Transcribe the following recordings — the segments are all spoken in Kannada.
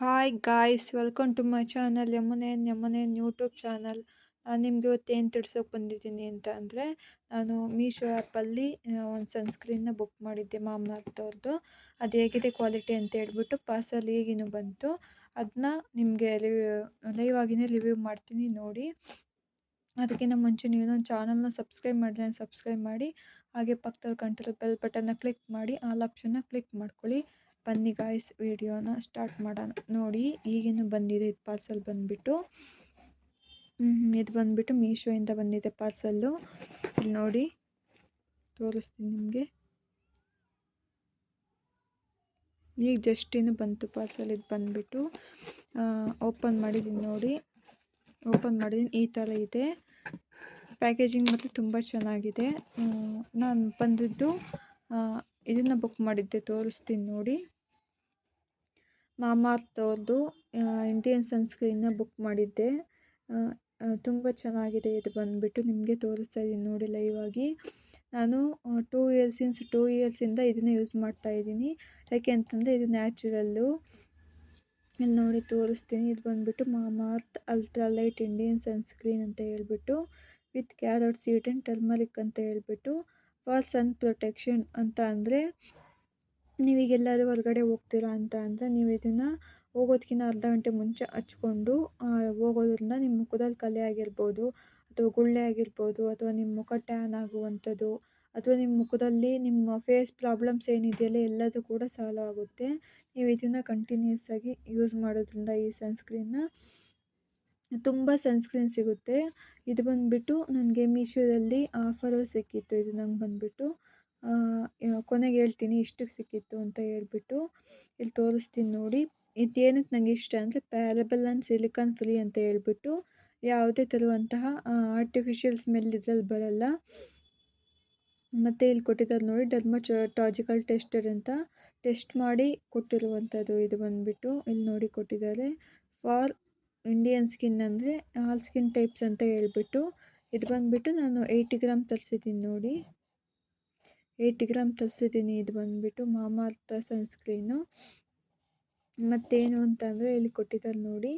Hi guys, welcome to my channel ಯಮುನೇನ್ ಯೂಟ್ಯೂಬ್ ಚಾನಲ್. ನಾನು ನಿಮ್ಗೆ ಇವತ್ತು ಏನು ತಿಳ್ಸೋಕೆ ಬಂದಿದ್ದೀನಿ ಅಂತ ಅಂದರೆ, ನಾನು ಮೀಶೋ ಆ್ಯಪಲ್ಲಿ ಒಂದು ಸನ್ಸ್ಕ್ರೀನ್ನ ಬುಕ್ ಮಾಡಿದ್ದೆ ಮಾಮಾಅರ್ಥವ್ರದ್ದು. ಅದು ಹೇಗಿದೆ ಕ್ವಾಲಿಟಿ ಅಂತ ಹೇಳ್ಬಿಟ್ಟು ಪಾರ್ಸಲ್ ಈಗಿನೂ ಬಂತು. ಅದನ್ನ ನಿಮಗೆ ಲೈವ್ ಆಗಿನೇ ರಿವ್ಯೂ ಮಾಡ್ತೀನಿ ನೋಡಿ. ಅದಕ್ಕಿಂತ ಮುಂಚೆ ನೀವು ನನ್ನ ಚಾನಲ್ನ ಸಬ್ಸ್ಕ್ರೈಬ್ ಮಾಡಿದ್ರೆ ಸಬ್ಸ್ಕ್ರೈಬ್ ಮಾಡಿ, ಹಾಗೆ ಪಕ್ಕದಲ್ಲಿ ಕಾಣ್ತಿರೋ ಬೆಲ್ ಬಟನ್ನ ಕ್ಲಿಕ್ ಮಾಡಿ ಆಲ್ ಆಪ್ಷನ್ನ ಕ್ಲಿಕ್ ಮಾಡ್ಕೊಳ್ಳಿ. ಬನ್ನಿ ಗಾಯ್ಸ್, ವಿಡಿಯೋನ ಸ್ಟಾರ್ಟ್ ಮಾಡೋಣ. ನೋಡಿ, ಈಗೇನು ಬಂದಿದೆ ಇದು ಪಾರ್ಸಲ್ ಬಂದುಬಿಟ್ಟು. ಇದು ಬಂದುಬಿಟ್ಟು ಮೀಶೋಯಿಂದ ಬಂದಿದೆ ಪಾರ್ಸಲ್ಲು. ಇಲ್ಲಿ ನೋಡಿ, ತೋರಿಸ್ತೀನಿ ನಿಮಗೆ. ಈಗ ಜಸ್ಟ್ ಇನ್ನು ಬಂತು ಪಾರ್ಸಲ್. ಇದು ಬಂದುಬಿಟ್ಟು ಓಪನ್ ಮಾಡಿದ್ದೀನಿ ನೋಡಿ. ಓಪನ್ ಮಾಡಿದ್ದೀನಿ, ಈ ಥರ ಇದೆ ಪ್ಯಾಕೇಜಿಂಗ್. ಮತ್ತು ತುಂಬ ಚೆನ್ನಾಗಿದೆ. ನಾನು ಬಂದಿದ್ದು ಇದನ್ನು ಬುಕ್ ಮಾಡಿದ್ದೆ, ತೋರಿಸ್ತೀನಿ ನೋಡಿ. ಮಾಮಾಅರ್ಥವ್ರದ್ದು ಇಂಡಿಯನ್ ಸನ್ಸ್ಕ್ರೀನ್ನ ಬುಕ್ ಮಾಡಿದ್ದೆ. ತುಂಬ ಚೆನ್ನಾಗಿದೆ. ಇದು ಬಂದುಬಿಟ್ಟು ನಿಮಗೆ ತೋರಿಸ್ತಾ ಇದ್ದೀನಿ ನೋಡಿ ಲೈವ್ ಆಗಿ. ನಾನು 2 ಇಯರ್ಸಿಂದ ಇದನ್ನು ಯೂಸ್ ಮಾಡ್ತಾಯಿದ್ದೀನಿ. ಯಾಕೆ ಅಂತಂದರೆ ಇದು ನ್ಯಾಚುರಲ್ಲು. ಇಲ್ಲಿ ನೋಡಿ ತೋರಿಸ್ತೀನಿ. ಇದು ಬಂದುಬಿಟ್ಟು Mamaearth ultra light Indian sunscreen ಅಂತ ಹೇಳ್ಬಿಟ್ಟು, with carrot seed and turmeric ಅಂತ ಹೇಳ್ಬಿಟ್ಟು, ಫಾರ್ ಸನ್ ಪ್ರೊಟೆಕ್ಷನ್ ಅಂತ. ಅಂದರೆ ನೀವೀಗೆಲ್ಲರೂ ಹೊರಗಡೆ ಹೋಗ್ತೀರಾ ಅಂತ ಅಂದರೆ ನೀವು ಇದನ್ನು ಹೋಗೋದಕ್ಕಿಂತ ಅರ್ಧ ಗಂಟೆ ಮುಂಚೆ ಹಚ್ಕೊಂಡು ಹೋಗೋದ್ರಿಂದ ನಿಮ್ಮ ಮುಖದಲ್ಲಿ ಕಲೆ ಆಗಿರ್ಬೋದು, ಅಥವಾ ಗುಳ್ಳೆ ಆಗಿರ್ಬೋದು, ಅಥವಾ ನಿಮ್ಮ ಮುಖ ಟ್ಯಾನ್ ಆಗುವಂಥದ್ದು, ಅಥವಾ ನಿಮ್ಮ ಮುಖದಲ್ಲಿ ನಿಮ್ಮ ಫೇಸ್ ಪ್ರಾಬ್ಲಮ್ಸ್ ಏನಿದೆಯಲ್ಲ ಎಲ್ಲದೂ ಕೂಡ ಸಾಲ್ವ್ ಆಗುತ್ತೆ. ನೀವು ಇದನ್ನು ಕಂಟಿನ್ಯೂಸ್ ಆಗಿ ಯೂಸ್ ಮಾಡೋದ್ರಿಂದ ಈ ಸನ್ಸ್ಕ್ರೀನ್ನ. ತುಂಬ ಸನ್ಸ್ಕ್ರೀನ್ ಸಿಗುತ್ತೆ. ಇದು ಬಂದುಬಿಟ್ಟು ನನಗೆ ಮೀಶೋದಲ್ಲಿ ಆಫರಲ್ಲಿ ಸಿಕ್ಕಿತ್ತು. ಇದು ನಂಗೆ ಬಂದುಬಿಟ್ಟು ಕೊನೆಗೆ ಹೇಳ್ತೀನಿ ಎಷ್ಟಕ್ಕೆ ಸಿಕ್ಕಿತ್ತು ಅಂತ ಹೇಳ್ಬಿಟ್ಟು. ಇಲ್ಲಿ ತೋರಿಸ್ತೀನಿ ನೋಡಿ. ಇದೇನಕ್ಕೆ ನನಗೆ ಇಷ್ಟ ಅಂದರೆ ಪ್ಯಾರಬಲ್ ಆ್ಯಂಡ್ ಸಿಲಿಕಾನ್ ಫ್ರೀ ಅಂತ ಹೇಳ್ಬಿಟ್ಟು, ಯಾವುದೇ ತರುವಂತಹ ಆರ್ಟಿಫಿಷಿಯಲ್ ಸ್ಮೆಲ್ ಇದ್ರಲ್ಲಿ ಬರಲ್ಲ. ಮತ್ತು ಇಲ್ಲಿ ಕೊಟ್ಟಿದ್ದಾರೆ ನೋಡಿ, ಡರ್ಮಟಾಲಜಿಕಲ್ ಟೆಸ್ಟೆಡ್ ಅಂತ ಟೆಸ್ಟ್ ಮಾಡಿ ಕೊಟ್ಟಿರುವಂಥದ್ದು. ಇದು ಬಂದುಬಿಟ್ಟು ಇಲ್ಲಿ ನೋಡಿ ಕೊಟ್ಟಿದ್ದಾರೆ, ಫಾರ್ ಇಂಡಿಯನ್ ಸ್ಕಿನ್ ಅಂದರೆ ಆಲ್ ಸ್ಕಿನ್ ಟೈಪ್ಸ್ ಅಂತ ಹೇಳ್ಬಿಟ್ಟು. ಇದು ಬಂದುಬಿಟ್ಟು ನಾನು 80 ಗ್ರಾಮ್ ತರಿಸಿದ್ದೀನಿ ನೋಡಿ. 80 ಗ್ರಾಮ್ ತರಿಸಿದ್ದೀನಿ. ಇದು ಬಂದುಬಿಟ್ಟು ಮಾಮಾಅರ್ತ್ ಸನ್ಸ್ಕ್ರೀನು. ಮತ್ತೇನು ಅಂತಂದರೆ ಇಲ್ಲಿ ಕೊಟ್ಟಿದ್ದಾರೆ ನೋಡಿ,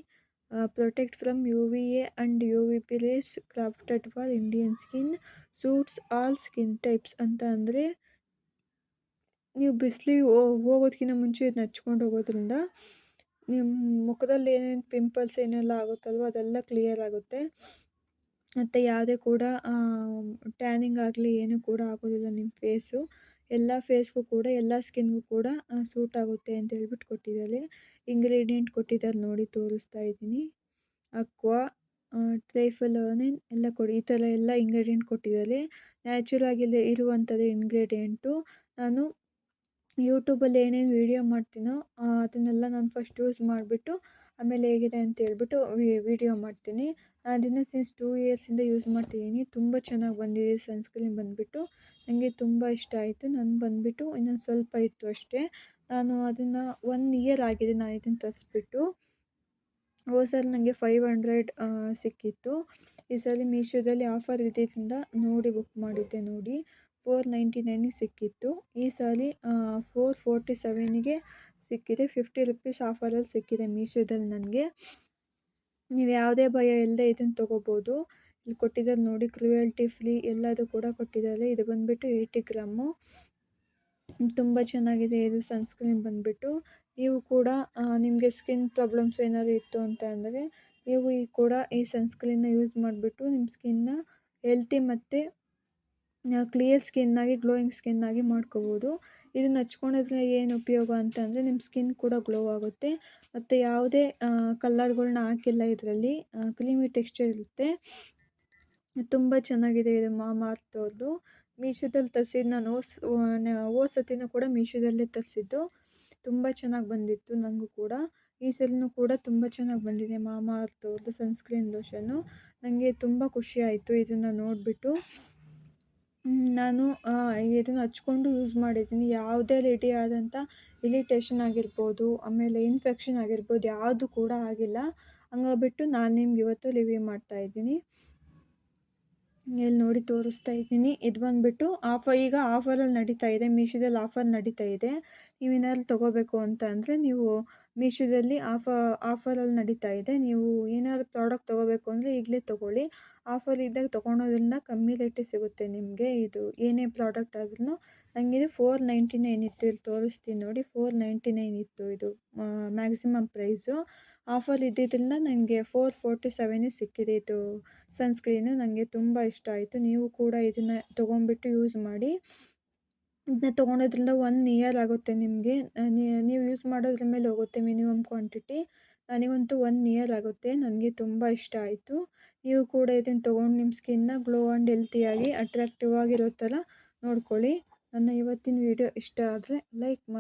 protect from UVA and UVB rays, crafted for Indian skin, suits all skin types ಅಂತ. ಅಂದರೆ ನೀವು ಬಿಸಿಲಿಗೆ ಹೋಗೋದಕ್ಕಿಂತ ಮುಂಚೆ ಇದನ್ನ ಹಚ್ಕೊಂಡು ಹೋಗೋದ್ರಿಂದ ನಿಮ್ಮ ಮುಖದಲ್ಲಿ ಏನೇನು ಪಿಂಪಲ್ಸ್ ಏನೆಲ್ಲ ಆಗುತ್ತಲ್ವ ಅದೆಲ್ಲ ಕ್ಲಿಯರ್ ಆಗುತ್ತೆ. ಮತ್ತು ಯಾವುದೇ ಕೂಡ ಟ್ಯಾನಿಂಗ್ ಆಗಲಿ ಏನೂ ಕೂಡ ಆಗೋದಿಲ್ಲ ನಿಮ್ಮ ಫೇಸು. ಎಲ್ಲ ಫೇಸ್ಗೂ ಕೂಡ ಎಲ್ಲ ಸ್ಕಿನ್ಗೂ ಕೂಡ ಸೂಟ್ ಆಗುತ್ತೆ ಅಂತ ಹೇಳ್ಬಿಟ್ಟು ಕೊಟ್ಟಿದ್ದಾರೆ. ಇಂಗ್ರೀಡಿಯೆಂಟ್ ಕೊಟ್ಟಿದ್ದಾರೆ ನೋಡಿ, ತೋರಿಸ್ತಾ ಇದ್ದೀನಿ. ಅಕ್ವಾ, ಟ್ರೈಫಲೋನಿನ್ ಎಲ್ಲ ಈ ಥರ ಎಲ್ಲ ಇಂಗ್ರೀಡಿಯೆಂಟ್ ಕೊಟ್ಟಿದ್ದಾರೆ. ನ್ಯಾಚುರಾಗಿ ಇರುವಂಥದ್ದು ಇಂಗ್ರೀಡಿಯೆಂಟು. ನಾನು ಯೂಟ್ಯೂಬಲ್ಲಿ ಏನೇನು ವೀಡಿಯೋ ಮಾಡ್ತೀನೋ ಅದನ್ನೆಲ್ಲ ನಾನು ಫಸ್ಟ್ ಯೂಸ್ ಮಾಡಿಬಿಟ್ಟು ಆಮೇಲೆ ಹೇಗಿದೆ ಅಂತ ಹೇಳ್ಬಿಟ್ಟು ವೀಡಿಯೋ ಮಾಡ್ತೀನಿ. ಅದನ್ನು ಸಿನ್ಸ್ 2 ಇಯರ್ಸಿಂದ ಯೂಸ್ ಮಾಡ್ತಿದ್ದೀನಿ. ತುಂಬ ಚೆನ್ನಾಗಿ ಬಂದಿದೆ ಸನ್ಸ್ಕ್ರೀನ್ ಬಂದುಬಿಟ್ಟು. ನನಗೆ ತುಂಬ ಇಷ್ಟ ಆಯಿತು. ನಾನು ಬಂದುಬಿಟ್ಟು ಇನ್ನೊಂದು ಸ್ವಲ್ಪ ಇತ್ತು ಅಷ್ಟೇ. ನಾನು ಅದನ್ನು 1 ಇಯರ್ ಆಗಿದೆ ನಾನು ಇದನ್ನು ತರಿಸ್ಬಿಟ್ಟು. ಸಲ ನನಗೆ 500 ಸಿಕ್ಕಿತ್ತು. ಈ ಸಲ ಮೀಶೋದಲ್ಲಿ ಆಫರ್ ಇದ್ದಿದ್ದರಿಂದ ನೋಡಿ ಬುಕ್ ಮಾಡಿದ್ದೆ ನೋಡಿ. 499ಗೆ ಸಿಕ್ಕಿತ್ತು. ಈ ಸಲ 447ಗೆ ಸಿಕ್ಕಿದೆ. 50 ರುಪೀಸ್ ಆಫರಲ್ಲಿ ಸಿಕ್ಕಿದೆ ಮೀಶೋದಲ್ಲಿ ನನಗೆ. ನೀವು ಯಾವುದೇ ಭಯ ಇಲ್ಲದೆ ಇದನ್ನು ತೊಗೋಬೋದು. ಇಲ್ಲಿ ಕೊಟ್ಟಿದ್ದಾರೆ ನೋಡಿ, ಕ್ರುಯಲ್ಟಿ ಫ್ರೀ ಎಲ್ಲದೂ ಕೂಡ ಕೊಟ್ಟಿದ್ದಾರೆ. ಇದು ಬಂದುಬಿಟ್ಟು 80 ಗ್ರಾಮು. ತುಂಬ ಚೆನ್ನಾಗಿದೆ ಇದು ಸನ್ಸ್ಕ್ರೀನ್ ಬಂದುಬಿಟ್ಟು. ನೀವು ಕೂಡ ನಿಮಗೆ ಸ್ಕಿನ್ ಪ್ರಾಬ್ಲಮ್ಸ್ ಏನಾದರೂ ಇತ್ತು ಅಂತ ಅಂದರೆ ನೀವು ಕೂಡ ಈ ಸನ್ಸ್ಕ್ರೀನ್ನ ಯೂಸ್ ಮಾಡಿಬಿಟ್ಟು ನಿಮ್ಮ ಸ್ಕಿನ್ನ ಹೆಲ್ತಿ ಮತ್ತು ಕ್ಲಿಯರ್ ಸ್ಕಿನ್ನಾಗಿ, ಗ್ಲೋಯಿಂಗ್ ಸ್ಕಿನ್ನಾಗಿ ಮಾಡ್ಕೋಬೋದು. ಇದನ್ನು ಹಚ್ಕೊಂಡಿದ್ರೆ ಏನು ಉಪಯೋಗ ಅಂತಂದರೆ ನಿಮ್ಮ ಸ್ಕಿನ್ ಕೂಡ ಗ್ಲೋ ಆಗುತ್ತೆ. ಮತ್ತು ಯಾವುದೇ ಕಲರ್ಗಳ್ನ ಹಾಕಿಲ್ಲ ಇದರಲ್ಲಿ. ಕ್ರೀಮಿ ಟೆಕ್ಸ್ಚರ್ ಇರುತ್ತೆ. ತುಂಬ ಚೆನ್ನಾಗಿದೆ ಇದು ಮಾಮಾಅರ್ಥವ್ರದ್ದು. ಮೀಶೋದಲ್ಲಿ ತರಿಸಿದ್ದು ನಾನು ಹೋದ ಸತಿನೂ ಕೂಡ ಮೀಶೋದಲ್ಲೇ ತರಿಸಿದ್ದು. ತುಂಬ ಚೆನ್ನಾಗಿ ಬಂದಿತ್ತು ನನಗೂ ಕೂಡ. ಈ ಸಲನೂ ಕೂಡ ತುಂಬ ಚೆನ್ನಾಗಿ ಬಂದಿದೆ ಮಾಮಾಅರ್ಥವ್ರದ್ದು ಸನ್ಸ್ಕ್ರೀನ್ ಲೋಷನ್ನು. ನನಗೆ ತುಂಬ ಖುಷಿ ಆಯಿತು ಇದನ್ನು ನೋಡಿಬಿಟ್ಟು. ನಾನು ಇದನ್ನು ಹಚ್ಕೊಂಡು ಯೂಸ್ ಮಾಡಿದ್ದೀನಿ. ಯಾವುದೇ ರೀತಿಯಾದಂಥ ಇರಿಟೇಷನ್ ಆಗಿರ್ಬೋದು, ಆಮೇಲೆ ಇನ್ಫೆಕ್ಷನ್ ಆಗಿರ್ಬೋದು, ಯಾವುದು ಕೂಡ ಆಗಿಲ್ಲ. ಹಂಗಾಗ್ಬಿಟ್ಟು ನಾನು ನಿಮ್ಗೆ ಇವತ್ತು ರಿವ್ಯೂ ಮಾಡ್ತಾಯಿದ್ದೀನಿ. ಇಲ್ಲಿ ನೋಡಿ ತೋರಿಸ್ತಾ ಇದ್ದೀನಿ. ಇದು ಬಂದುಬಿಟ್ಟು ಈಗ ಆಫರಲ್ಲಿ ನಡೀತಾ ಇದೆ. ಮೀಶೋದಲ್ಲಿ ಆಫರ್ ನಡೀತಾ ಇದೆ. ನೀವೇನಾದ್ರು ತೊಗೋಬೇಕು ಅಂತ ಅಂದರೆ ನೀವು ಮೀಶೋದಲ್ಲಿ ಆಫರಲ್ಲಿ ನಡೀತಾ ಇದೆ. ನೀವು ಏನಾದ್ರು ಪ್ರಾಡಕ್ಟ್ ತೊಗೋಬೇಕು ಅಂದರೆ ಈಗಲೇ ತೊಗೊಳ್ಳಿ. ಆಫರ್ ಇದ್ದಾಗ ತೊಗೊಳೋದ್ರಿಂದ ಕಮ್ಮಿ ರೇಟಿಗೆ ಸಿಗುತ್ತೆ ನಿಮಗೆ. ಇದು ಏನೇ ಪ್ರಾಡಕ್ಟ್ ಆದ್ರೂ ನನಗಿದು 499 ಇತ್ತು. ಇಲ್ಲಿ ತೋರಿಸ್ತೀನಿ ನೋಡಿ, 499 ಇತ್ತು ಇದು ಮ್ಯಾಕ್ಸಿಮಮ್ ಪ್ರೈಸು. ಆಫರ್ ಇದ್ದಿದ್ದರಿಂದ ನನಗೆ 447ಗೆ ಸಿಕ್ಕಿದೆ ಇದು ಸನ್‌ಸ್ಕ್ರೀನು. ನನಗೆ ತುಂಬ ಇಷ್ಟ ಆಯಿತು. ನೀವು ಕೂಡ ಇದನ್ನು ತೊಗೊಂಬಿಟ್ಟು ಯೂಸ್ ಮಾಡಿ. ಇದನ್ನ ತೊಗೊಳೋದ್ರಿಂದ 1 ಇಯರ್ ಆಗುತ್ತೆ ನಿಮಗೆ. ನೀವು ಯೂಸ್ ಮಾಡೋದ್ರ ಮೇಲೆ ಹೋಗುತ್ತೆ ಮಿನಿಮಮ್ ಕ್ವಾಂಟಿಟಿ. ನನಗಂತೂ 1 ಇಯರ್ ಆಗುತ್ತೆ. ನನಗೆ ತುಂಬ ಇಷ್ಟ ಆಯಿತು. ನೀವು ಕೂಡ ಇದನ್ನು ತೊಗೊಂಡು ನಿಮ್ಮ ಸ್ಕಿನ್ನ ಗ್ಲೋ ಆ್ಯಂಡ್ ಹೆಲ್ತಿಯಾಗಿ ಅಟ್ರಾಕ್ಟಿವ್ ಆಗಿರೋ ಥರ ನೋಡ್ಕೊಳ್ಳಿ. ನನ್ನ ಇವತ್ತಿನ ವಿಡಿಯೋ ಇಷ್ಟ ಆದರೆ ಲೈಕ್ ಮಾಡಿ.